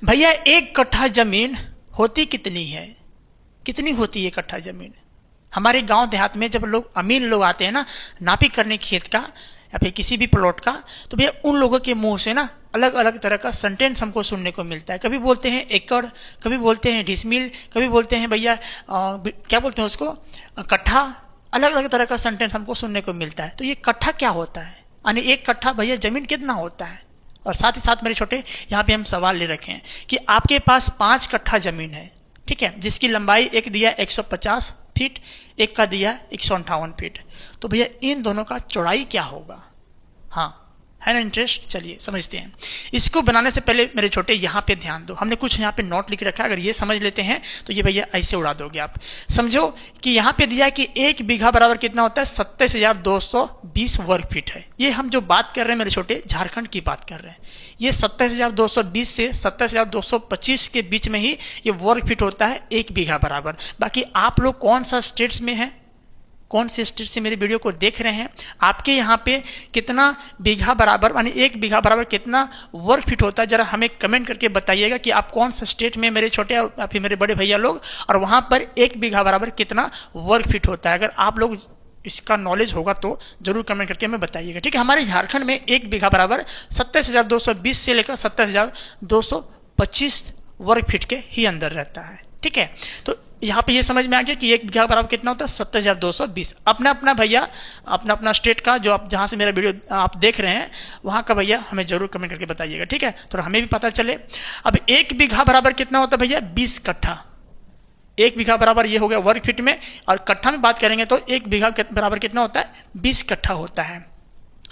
भैया एक कट्ठा जमीन होती कितनी है, कितनी होती है कट्ठा जमीन? हमारे गांव देहात में जब लोग अमीर लोग आते हैं ना नापी करने खेत का या फिर किसी भी प्लॉट का, तो भैया उन लोगों के मुंह से ना अलग अलग तरह का सेंटेंस हमको सुनने को मिलता है। कभी बोलते हैं एकड़, कभी बोलते हैं डिसमिल, कभी बोलते हैं भैया क्या बोलते हैं उसको, कट्ठा। अलग अलग तरह का सेंटेंस हमको सुनने को मिलता है। तो ये कट्ठा क्या होता है, यानी एक कट्ठा भैया जमीन कितना होता है? और साथ ही साथ मेरे छोटे यहाँ पे हम सवाल ले रखे हैं कि आपके पास 5 कट्ठा जमीन है, ठीक है, जिसकी लंबाई एक दिया 150 फीट, एक का दिया 158 फीट। तो भैया इन दोनों का चौड़ाई क्या होगा? हाँ, है ना इंटरेस्ट? चलिए समझते हैं। इसको बनाने से पहले मेरे छोटे यहाँ पे ध्यान दो, हमने कुछ यहाँ पे नोट लिख रखा है, अगर ये समझ लेते हैं तो ये भैया ऐसे उड़ा दोगे आप। समझो कि यहाँ पे दिया कि 1 बीघा बराबर कितना होता है, 27,220 वर्ग फीट है। ये हम जो बात कर रहे हैं मेरे छोटे, झारखंड की बात कर रहे हैं। ये 27,220 से 27,225 के बीच में ही ये वर्ग फीट होता है 1 बीघा बराबर। बाकी आप लोग कौन सा स्टेट्स में हैं, कौन से स्टेट से मेरे वीडियो को देख रहे हैं, आपके यहाँ पे कितना बीघा बराबर यानी 1 बीघा बराबर कितना वर्ग फीट होता है, जरा हमें कमेंट करके बताइएगा कि आप कौन सा स्टेट में मेरे छोटे और फिर मेरे बड़े भैया लोग, और वहाँ पर 1 बीघा बराबर कितना वर्ग फीट होता है। अगर आप लोग इसका नॉलेज होगा तो जरूर कमेंट करके हमें बताइएगा, ठीक है। हमारे झारखंड में 1 बीघा बराबर 27,220 से लेकर 27,225 वर्ग फीट के ही अंदर रहता है, ठीक है। तो यहाँ पे ये समझ में आ गया कि 1 बीघा बराबर कितना होता है, 27,220। अपना अपना भैया अपना अपना स्टेट का, जो आप जहाँ से मेरा वीडियो आप देख रहे हैं वहाँ का भैया हमें जरूर कमेंट करके बताइएगा, ठीक है, तो हमें भी पता चले। अब 1 बीघा बराबर कितना होता है भैया, 20 कट्ठा। 1 बीघा बराबर ये हो गया वर्ग फीट में, और कट्ठा में बात करेंगे तो 1 बीघा बराबर कितना होता है, 20 कट्ठा होता है।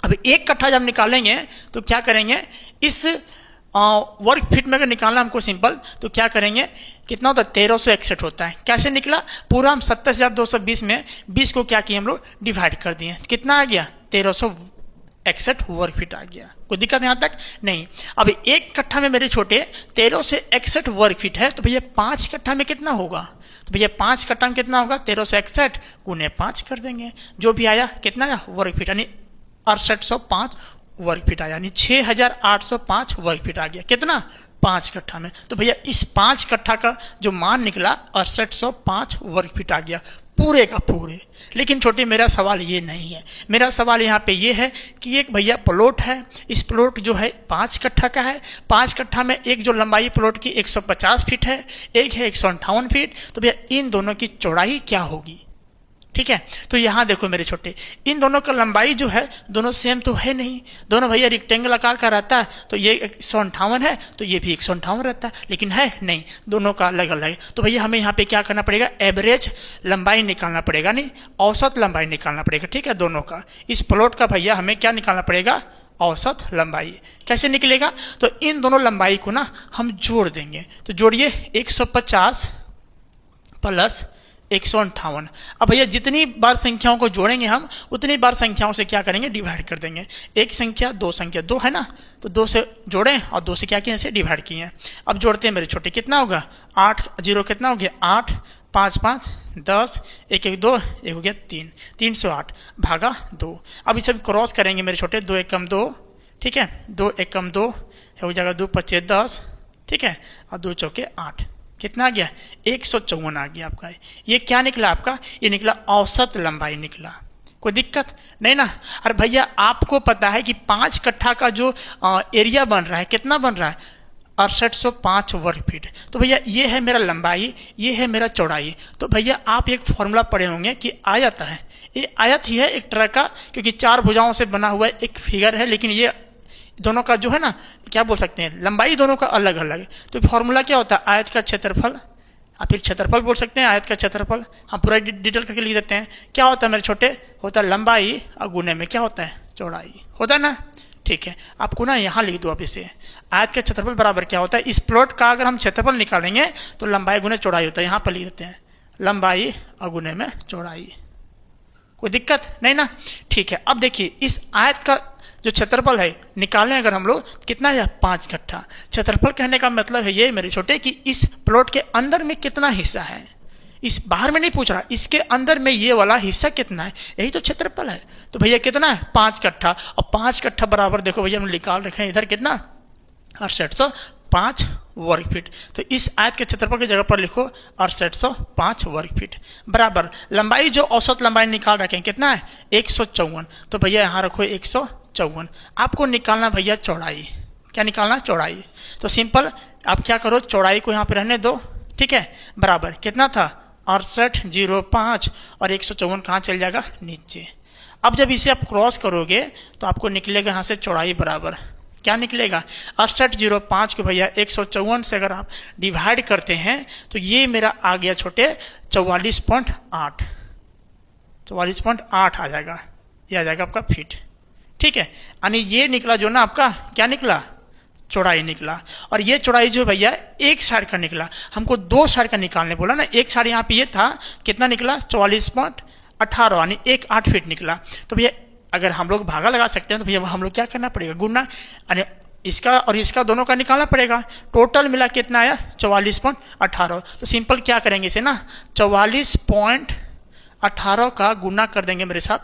अब 1 कट्ठा जब निकालेंगे तो क्या करेंगे, इस वर्ग फीट में अगर निकालना हमको सिंपल, तो क्या करेंगे, कितना होता है, 1361 होता है। कैसे निकला, पूरा हम 27,220 में 20 को क्या किए हम लोग, डिवाइड कर दिए, कितना आ गया, 1361 वर्ग फीट आ गया। कोई दिक्कत यहाँ तक नहीं। अब 1 कट्ठा में मेरे छोटे 1361 वर्ग फीट है, तो भैया 5 कट्ठा में कितना होगा, तो भैया 5 कट्ठा में कितना होगा, 1361 गुने 5 कर देंगे, जो भी आया कितना आया वर्ग फीट, यानी 6805 वर्ग फीट आया, यानी 6,805 वर्ग फीट आ गया, कितना, 5 कट्ठा में। तो भैया इस 5 कट्ठा का जो मान निकला 6805 वर्ग फीट आ गया, पूरे का पूरे। लेकिन छोटे मेरा सवाल ये नहीं है, मेरा सवाल यहाँ पे ये है कि एक भैया प्लॉट है, इस प्लॉट जो है 5 कट्ठा का है, 5 कट्ठा में एक जो लंबाई प्लॉट की 150 फीट है, एक है 158 फीट, तो भैया इन दोनों की चौड़ाई क्या होगी, ठीक है। तो यहाँ देखो मेरे छोटे, इन दोनों का लंबाई जो है दोनों सेम तो है नहीं, दोनों भैया रेक्टेंगल आकार का रहता है, तो ये 158 है तो ये भी 158 रहता है, लेकिन है नहीं, दोनों का अलग अलग है। तो भैया हमें यहाँ पे क्या करना पड़ेगा, एवरेज लंबाई निकालना पड़ेगा, नहीं औसत लंबाई निकालना पड़ेगा, ठीक है, दोनों का। इस प्लॉट का भैया हमें क्या निकालना पड़ेगा, औसत लंबाई। कैसे निकलेगा, तो इन दोनों लंबाई को ना हम जोड़ देंगे, तो जोड़िए 150 प्लस 158। अब भैया जितनी बार संख्याओं को जोड़ेंगे हम उतनी बार संख्याओं से क्या करेंगे, डिवाइड कर देंगे। एक संख्या दो संख्या, 2 है ना, तो 2 से जोड़ें और 2 से क्या किए, ऐसे डिवाइड किए। अब जोड़ते हैं मेरे छोटे, कितना होगा, 8 0 कितना हो गया, 8 5 5 10, 1 1 2, 1 हो गया 3, 308 भागा 2। अब इसे क्रॉस करेंगे मेरे छोटे, 2 1 2, ठीक है, 2 1 2 हो जाएगा, 2 5 10, ठीक है, और 2 चौके 8, कितना आ गया, 154 आ गया आपका। ये क्या निकला आपका, ये निकला औसत लंबाई निकला। कोई दिक्कत नहीं ना। अरे भैया आपको पता है कि 5 कट्ठा का जो एरिया बन रहा है, कितना बन रहा है, 6805 वर्ग फीट। तो भैया ये है मेरा लंबाई, ये है मेरा चौड़ाई। तो भैया आप एक फॉर्मूला पढ़े होंगे कि आयत है, ये आयत ही है एक तरह का, क्योंकि 4 भुजाओं से बना हुआ एक फिगर है, लेकिन ये दोनों का जो है ना, क्या बोल सकते हैं, लंबाई दोनों का अलग अलग है। तो फॉर्मूला क्या होता है, आयत का क्षेत्रफल, आप फिर क्षेत्रफल बोल सकते हैं, आयत का क्षेत्रफल, हम पूरा डिटेल करके लिख देते हैं। क्या होता है मेरे छोटे, होता है लंबाई और गुने में क्या होता है, चौड़ाई होता है ना, ठीक है। आपको ना यहाँ लिख दो, आप इसे, आयत का क्षेत्रफल बराबर क्या होता है, इस प्लॉट का अगर हम क्षेत्रफल निकालेंगे तो लंबाई गुने चौड़ाई होता है। यहाँ पर लिख देते हैं लंबाई और गुने में चौड़ाई। कोई दिक्कत नहीं ना, ठीक है। अब देखिए इस आयत का जो क्षेत्रफल है निकालें अगर हम लोग, कितना है, 5 कट्ठा। क्षेत्रफल कहने का मतलब है ये मेरे छोटे कि इस प्लॉट के अंदर में कितना हिस्सा है, इस बाहर में नहीं पूछ रहा, इसके अंदर में ये वाला हिस्सा कितना है, यही तो क्षेत्रफल है। तो भैया कितना है, 5 कट्ठा, और 5 कट्ठा बराबर देखो भैया हम निकाल रखे हैं इधर कितना, 6805 वर्ग फीट। तो इस आयत के क्षेत्रफल की जगह पर लिखो 6805 वर्ग फीट बराबर लंबाई, जो औसत लंबाई निकाल रखे हैं कितना है 154। तो भैया यहाँ रखो 154। आपको निकालना भैया चौड़ाई, क्या निकालना चौड़ाई। तो सिंपल आप क्या करो, चौड़ाई को यहाँ पे रहने दो, ठीक है, बराबर कितना था 6805 और 154 कहाँ चल जाएगा नीचे। अब जब इसे आप क्रॉस करोगे तो आपको निकलेगा यहाँ से चौड़ाई बराबर क्या निकलेगा 6805 को भैया 154 से अगर आप डिवाइड करते हैं तो ये मेरा आ गया छोटे 44.8 44.8 आ जाएगा, ये आ जाएगा आपका फीट, ठीक है। यानी ये निकला जो ना आपका क्या निकला चौड़ाई निकला। और ये चौड़ाई जो भैया एक साइड का निकला, हमको दो साइड का निकालने बोला ना, एक साइड यहाँ पे ये था कितना निकला 44.18 यानी 8 फीट निकला। तो भैया अगर हम लोग भागा लगा सकते हैं तो भैया हम लोग क्या करना पड़ेगा गुना, यानी इसका और इसका दोनों का निकालना पड़ेगा। टोटल मिला कितना आया 44.18। तो सिंपल क्या करेंगे इसे ना 44.18 का गुना कर देंगे मेरे साथ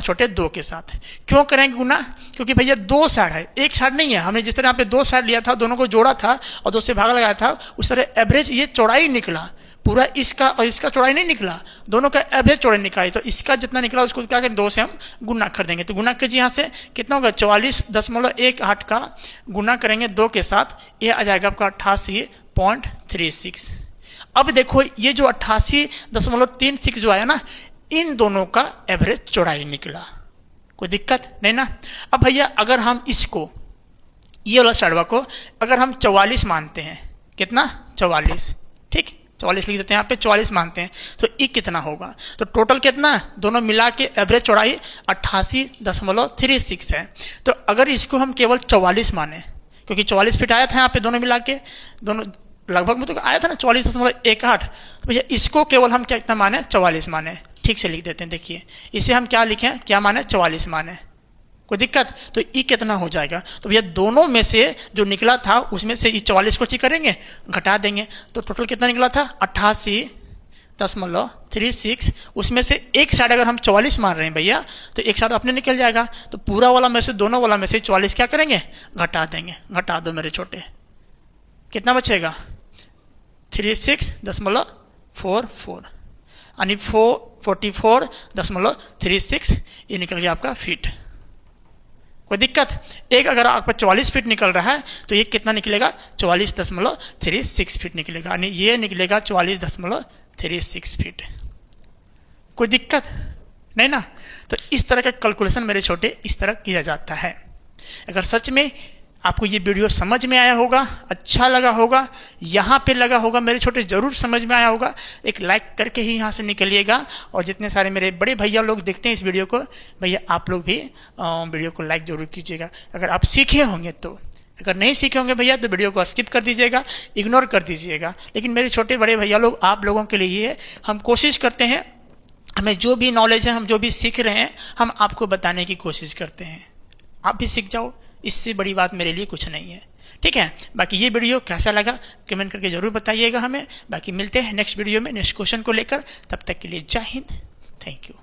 छोटे 2 के साथ। क्यों करेंगे गुना, क्योंकि भैया दो साइड है, एक साइड नहीं है। हमने जिस तरह यहाँ पे दो साइड लिया था, दोनों को जोड़ा था और 2 से भागा लगाया था, उस तरह एवरेज ये चौड़ाई निकला, पूरा इसका और इसका चौड़ाई नहीं निकला, दोनों का एवरेज चौड़ाई निकाली। तो इसका जितना निकला उसको क्या करें 2 से हम गुना कर देंगे। तो गुना कीजिए यहाँ से कितना होगा 44.18 का गुना करेंगे 2 के साथ, ये आ जाएगा आपका 88.36। अब देखो ये जो 88.36 जो आया ना, इन दोनों का एवरेज चौड़ाई निकला, कोई दिक्कत नहीं ना। अब भैया अगर हम इसको ये वाला साइडवा को अगर हम 44 मानते हैं, कितना 44, ठीक 44 लिख देते हैं यहाँ पे, 44 मानते हैं तो ये कितना होगा, तो टोटल कितना दोनों मिला के एवरेज चौड़ाई 88.36 है। तो अगर इसको हम केवल 44 माने, क्योंकि 44 फीट आया था यहाँ पे दोनों मिला के, दोनों लगभग में तो आया था ना 44.18, तो भैया इसको केवल हम क्या कितना माने 44 माने, ठीक से लिख देते हैं। देखिए इसे हम क्या लिखें, क्या माने 44 माने, कोई दिक्कत। तो ये कितना हो जाएगा, तो भैया दोनों में से जो निकला था उसमें से ये 44 को ठीक करेंगे घटा देंगे, तो टोटल कितना निकला था 88.36। उसमें से एक साइड अगर हम 44 मान रहे हैं भैया तो एक साइड अपने निकल जाएगा, तो पूरा वाला में से दोनों वाला में से 44 क्या करेंगे घटा देंगे। घटा दो मेरे छोटे, कितना बचेगा 36.44 यानी 44.36 ये निकल गया आपका फीट, कोई दिक्कत। एक अगर आपका 44 फीट निकल रहा है तो ये कितना निकलेगा 44.36 फीट निकलेगा, यानी ये निकलेगा 44.36 फीट, कोई दिक्कत नहीं ना। तो इस तरह का कैलकुलेशन मेरे छोटे इस तरह किया जाता है। अगर सच में आपको ये वीडियो समझ में आया होगा, अच्छा लगा होगा, यहाँ पे लगा होगा मेरे छोटे जरूर समझ में आया होगा, एक लाइक करके ही यहाँ से निकलिएगा। और जितने सारे मेरे बड़े भैया लोग देखते हैं इस वीडियो को, भैया आप लोग भी वीडियो को लाइक जरूर कीजिएगा अगर आप सीखे होंगे तो। अगर नहीं सीखे होंगे भैया तो वीडियो को स्किप कर दीजिएगा, इग्नोर कर दीजिएगा। लेकिन मेरे छोटे बड़े भैया लोग आप लोगों के लिए हम कोशिश करते हैं, हमें जो भी नॉलेज है, हम जो भी सीख रहे हैं, हम आपको बताने की कोशिश करते हैं। आप भी सीख जाओ, इससे बड़ी बात मेरे लिए कुछ नहीं है, ठीक है। बाकी ये वीडियो कैसा लगा कमेंट करके जरूर बताइएगा हमें। बाकी मिलते हैं नेक्स्ट वीडियो में नेक्स्ट क्वेश्चन को लेकर, तब तक के लिए जय हिंद, थैंक यू।